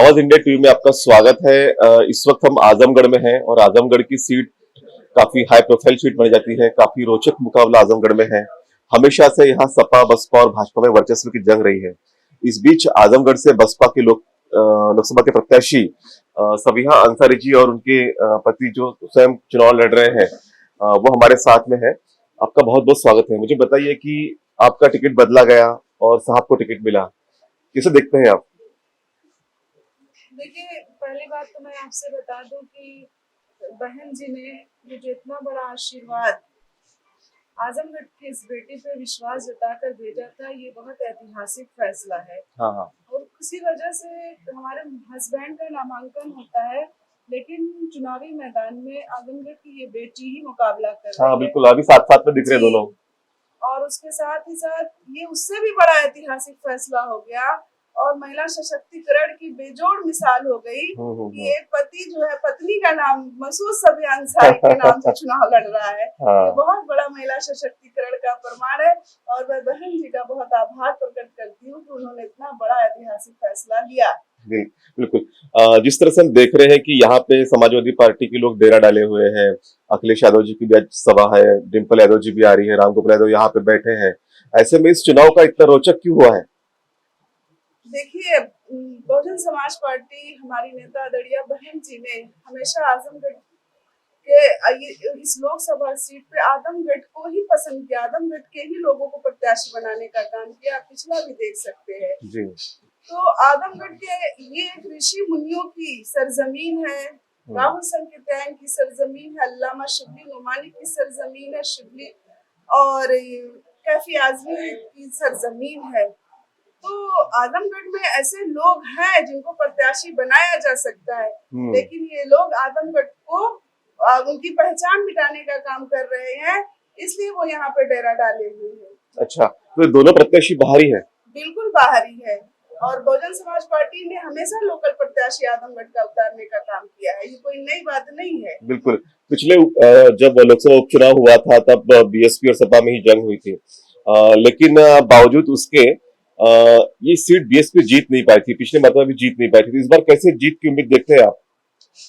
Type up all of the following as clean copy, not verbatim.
North India TV में आपका स्वागत है। इस वक्त हम आजमगढ़ में हैं और आजमगढ़ की सीट काफी हाई प्रोफाइल सीट मानी जाती है। काफी रोचक मुकाबला आजमगढ़ में है। हमेशा से यहाँ सपा, बसपा और भाजपा में वर्चस्व की जंग रही है। इस बीच आजमगढ़ से बसपा के लोकसभा के प्रत्याशी सबिहा अंसारी जी और उनके पति जो स्वयं चुनाव लड़ रहे हैं, वो हमारे साथ में है। आपका बहुत बहुत स्वागत है। मुझे बताइए कि आपका टिकट बदला गया और साहब को टिकट मिला, किसे देखते हैं आप? देखिए, पहली बात तो मैं आपसे बता दूं कि बहन जी ने मुझे इतना बड़ा आशीर्वाद आजमगढ़ की इस बेटी पे विश्वास जताकर भेजा था, ये बहुत ऐतिहासिक फैसला है। हाँ हाँ। और किसी वजह से हमारे हस्बैंड का नामांकन होता है, लेकिन चुनावी मैदान में आजमगढ़ की ये बेटी ही मुकाबला कर रही हाँ है। बिल्कुल, अभी साथ साथ में दिख रहे दोनों। और उसके साथ ही साथ ये उससे भी बड़ा ऐतिहासिक फैसला हो गया और महिला सशक्तिकरण की बेजोड़ मिसाल हो गई कि एक पति जो है पत्नी का नाम मसूद सबिहा अंसारी के नाम से चुनाव लड़ रहा है। हाँ। ये बहुत बड़ा महिला सशक्तिकरण का प्रमाण है और मैं बहन जी का बहुत आभार प्रकट करती हूँ कि उन्होंने इतना बड़ा ऐतिहासिक फैसला लिया। बिल्कुल। जिस तरह से हम देख रहे हैं कि यहाँ पे समाजवादी पार्टी के लोग डेरा डाले हुए हैं। अखिलेश यादव जी की भी आज सभा है, डिम्पल यादव जी भी आ रही है, रामगोपाल यादव यहाँ पे बैठे हैं। ऐसे में इस चुनाव का इतना रोचक क्यों हुआ है? देखिए, बहुजन समाज पार्टी, हमारी नेता आदरणीय बहन जी ने हमेशा आजमगढ़ के इस लोकसभा सीट पे आजमगढ़ को ही पसंद किया, आजमगढ़ के ही लोगों को प्रत्याशी बनाने का काम किया। आप पिछला भी देख सकते हैं जी। तो आजमगढ़ के ये एक ऋषि मुनियों की सरजमीन है, राहुल संकीर्तन की सरजमीन है, अल्लामा शिबली नुमानी की सरजमीन है, शिबली और कैफी आजमी की सरजमीन है। तो आजमगढ़ में ऐसे लोग हैं जिनको प्रत्याशी बनाया जा सकता है, लेकिन ये लोग आजमगढ़ को उनकी पहचान मिटाने का काम कर रहे हैं, इसलिए वो यहाँ पे डेरा डाले हुए हैं। अच्छा, तो दोनों प्रत्याशी बाहरी है? बिल्कुल बाहरी है और बहुजन समाज पार्टी ने हमेशा लोकल प्रत्याशी आजमगढ़ का उतारने का काम किया है। ये कोई नई बात नहीं है। बिल्कुल। पिछले जब लोकसभा उपचुनाव हुआ था तब बीएसपी और सपा में ही जंग हुई थी, लेकिन बावजूद उसके ये सीट बीएसपी जीत नहीं पाई थी। पिछले मरतबा भी जीत नहीं पाई थी। इस बार कैसे जीत की उम्मीद देखते हैं आप?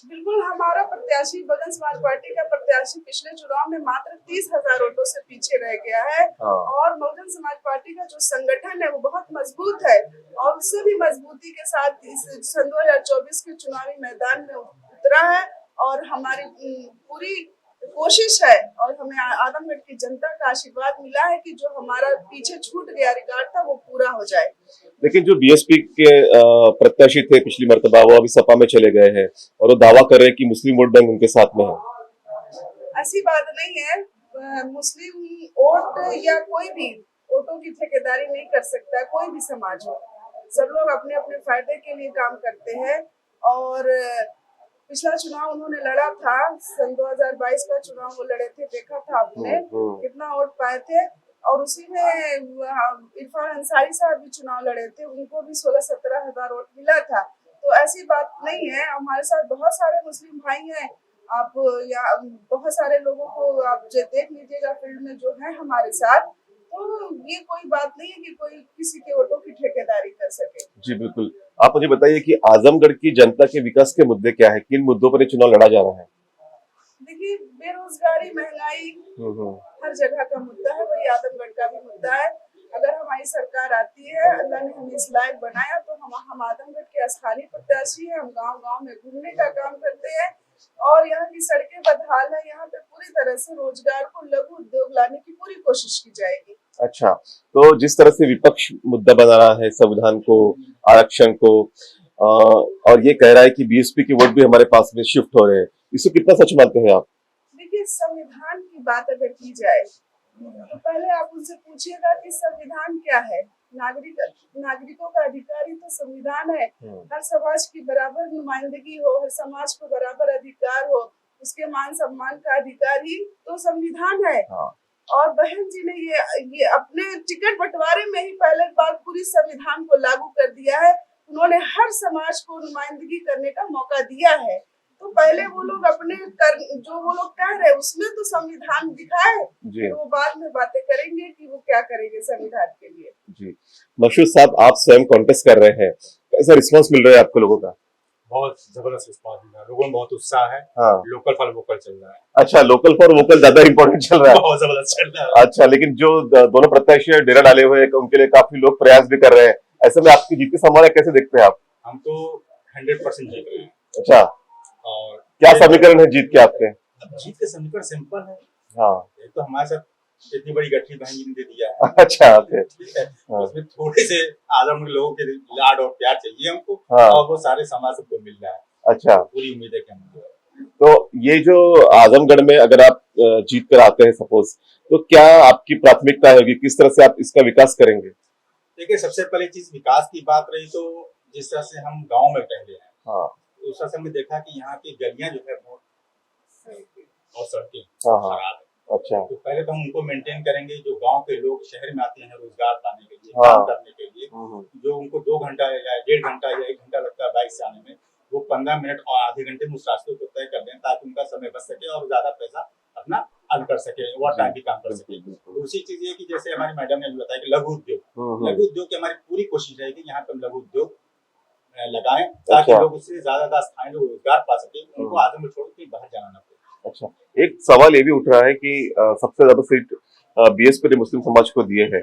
बिल्कुल, हमारा प्रत्याशी बहुजन समाज पार्टी का प्रत्याशी पिछले चुनाव में मात्र 30,000 वोटों से पीछे रह गया है। हाँ। और बहुजन समाज पार्टी का जो संगठन है वो बहुत मजबूत है और उससे भी मजबूती के साथ सन 2024 के चुनावी मैदान में उतरा है और हमारी पूरी कोशिश है और हमें आजमगढ़ की जनता का आशीर्वाद मिला है कि जो हमारा पीछे छूट गया रिकॉर्ड था वो पूरा हो जाए। लेकिन जो बीएसपी के प्रत्याशी थे पिछली मर्तबा, वो अभी सपा में चले गए हैं और वो दावा कर रहे हैं कि मुस्लिम वोट बैंक उनके साथ में है। ऐसी बात नहीं है। मुस्लिम वोट या कोई भी वोटों की ठेकेदारी नहीं कर सकता, कोई भी समाज हो। सब लोग अपने अपने फायदे के लिए काम करते हैं और पिछला चुनाव उन्होंने लड़ा था, सन 2022 का चुनाव वो लड़े थे, देखा था आपने कितना वोट पाए थे। और उसी में इरफान अंसारी साहब भी चुनाव लड़े थे, उनको भी 16-17 हजार वोट मिला था। तो ऐसी बात नहीं है। हमारे साथ बहुत सारे मुस्लिम भाई हैं, आप या बहुत सारे लोगों को आप देख लीजिएगा फील्ड में जो है हमारे साथ। तो ये कोई बात नहीं है कि कोई किसी के वोटों की ठेकेदारी कर सके। जी बिल्कुल। आप मुझे बताइए कि आजमगढ़ की जनता के विकास के मुद्दे क्या है, किन मुद्दों पर ये चुनाव लड़ा जा रहा है? देखिए, बेरोजगारी, महंगाई हर जगह का मुद्दा है, वही आजमगढ़ का भी मुद्दा है। अगर हमारी सरकार आती है, अल्लाह ने हमें इस लायक बनाया, तो हम आजमगढ़ के स्थानीय प्रत्याशी हैं। हम गांव-गांव में घूमने का काम करते हैं और यहाँ की सड़कें बदहाल है। यहाँ पे पूरी तरह से रोजगार को लघु उद्योग लाने की पूरी कोशिश की जाएगी। अच्छा, तो जिस तरह से विपक्ष मुद्दा बना रहा है संविधान को, आरक्षण को, और ये कह रहा है कि बीएसपी के वोट भी हमारे पास में शिफ्ट हो रहे हैं, इसको कितना सच मानते हैं आप? देखिए, संविधान की बात अगर की जाए तो पहले आप उनसे पूछिएगा कि संविधान क्या है। नागरिकों का अधिकार ही तो संविधान है। हर समाज की बराबर नुमाइंदगी हो, हर समाज को बराबर अधिकार हो, उसके मान सम्मान का अधिकार ही तो संविधान है। और बहन जी ने ये अपने टिकट बंटवारे में ही पहले बार पूरी संविधान को लागू कर दिया है। उन्होंने हर समाज को नुमाइंदगी करने का मौका दिया है। तो पहले वो लोग अपने जो वो लोग कह रहे हैं उसमें तो संविधान दिखाए, फिर वो बाद में बातें करेंगे कि वो क्या करेंगे संविधान के लिए। जी, मशहूर साहब, आप स्वयं कॉन्टेस्ट कर रहे हैं, कैसा रिस्पांस मिल रहा है आपको लोगों का? बहुत जबरदस्त रिस्पॉन्स मिल रहा है, लोगों में बहुत उत्साह है। हाँ। लोकल फॉर वोकल चल रहा है, अच्छा, लोकल फॉर वोकल ज्यादा इंपॉर्टेंट चल रहा है। बहुत जबरदस्त चल रहा है। अच्छा, लेकिन जो दोनों प्रत्याशी डेरा डाले हुए हैं उनके लिए काफी लोग प्रयास भी कर रहे हैं, ऐसे में आपकी जीत की संभावना कैसे देखते हैं आप? हम तो 100% जीत रहे हैं। अच्छा, और क्या समीकरण है जीत के आपके? अब जीत के समीकरण सिंपल है। हाँ। एक तो हमारे साथ इतनी बड़ी गठरी बहन जी ने दे दिया है, अच्छा, ओके। ठीक है। हाँ। उसमें थोड़े से आजमगढ़ लोगों के लाड और प्यार चाहिए हमको, हाँ। और वो सारे समाज सबको मिल रहा है। अच्छा, पूरी उम्मीद है कि हम तो ये जो आजमगढ़ में अगर आप जीत कर आते हैं सपोज, तो क्या आपकी प्राथमिकता होगी, किस तरह से आप इसका विकास करेंगे? देखिए, सबसे पहली चीज विकास की बात रही तो जिस तरह से हम गांव में रह रहे हैं, हाँ। उस तरह से हमने देखा कि यहाँ की गलियां जो है बहुत और सड़कें हाँ, हाँ। खराब है। अच्छा। तो पहले तो हम उनको मेंटेन करेंगे, जो गांव के लोग शहर में आते हैं रोजगार पाने के लिए, हाँ। काम करने के लिए, हम्म। जो उनको 2 घंटा या 1.5 घंटा या 1 घंटा लगता है बाइक से आने में, वो 15 मिनट और आधे घंटे में उस रास्ते को तय कर दें, ताकि उनका समय बच सके और ज्यादा पैसा अपना अर्न कर सके, ओवर टाइम भी काम कर सके। दूसरी चीज ये कि जैसे हमारी मैडम ने बताया कि लघु उद्योग, लघु उद्योग की हमारी पूरी कोशिश रहेगी यहाँ पे हम लघु उद्योग लगाएं, ताकि अच्छा। लोग उससे ज्यादा स्थानीय लोग रोजगार पा सके, उनको आजमगढ़ छोड़ के बाहर जाना ना पड़े। अच्छा, एक सवाल ये भी उठ रहा है कि सबसे ज्यादा सीट बीएसपी ने मुस्लिम समाज को दिए हैं,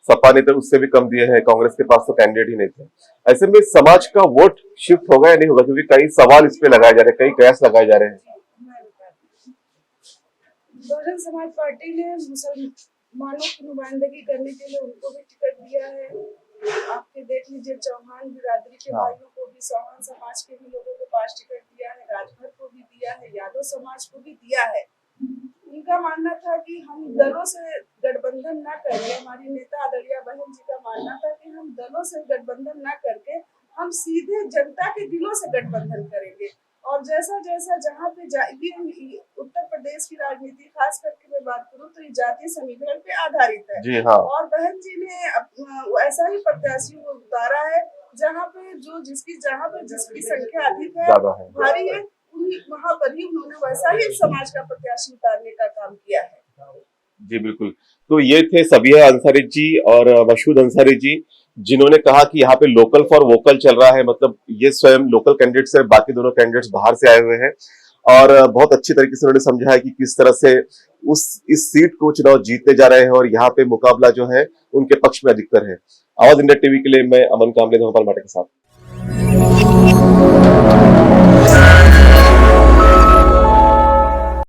सपा ने तो उससे भी कम दिए हैं, कांग्रेस के पास तो कैंडिडेट ही नहीं थे। ऐसे में समाज का वोट शिफ्ट होगा या नहीं होगा, क्योंकि कई सवाल इस पे लगाए जा रहे हैं, कई कयास लगाए जा रहे हैं। बहुजन समाज पार्टी ने मुसलमानों की नुमाइंदगी करने के लिए उनको भी टिकट दिया है। आपके देख लीजिए, चौहान बिरादरी के भाइयों को भी, चौहान समाज के भी लोगों को 5 टिकट दिया है, राजभर को भी दिया है, यादव समाज को भी दिया है। उनका मानना था कि हम दलों से गठबंधन ना करके, हमारी नेता आदरणीय बहन जी का मानना था कि हम दलों से गठबंधन ना करके हम सीधे जनता के दिलों से गठबंधन करेंगे। और जैसा जैसा जहाँ पे ये उत्तर प्रदेश की राजनीति खास करके मैं बात करूँ तो ये जातीय समीकरण पे आधारित है। जी हाँ। और बहन जी ने ऐसा ही प्रत्याशी को उतारा है जहाँ पे जिसकी संख्या अधिक है, भारी है, वहाँ पर ही उन्होंने वैसा ही समाज का प्रत्याशी उतारने का काम किया है। जी बिल्कुल। तो ये थे सबिया अंसारी जी और मशहूद अंसारी जी, जिन्होंने कहा कि यहाँ पे लोकल फॉर वोकल चल रहा है, मतलब ये स्वयं लोकल कैंडिडेट्स है, बाकी दोनों कैंडिडेट्स बाहर से आए हुए हैं, और बहुत अच्छी तरीके से उन्होंने समझा है कि किस तरह से इस सीट को चुनाव जीतने जा रहे हैं, और यहाँ पे मुकाबला जो है उनके पक्ष में अधिकतर है। आवाज इंडिया टीवी के लिए मैं अमन कामले, धर्मपाल माटे के साथ।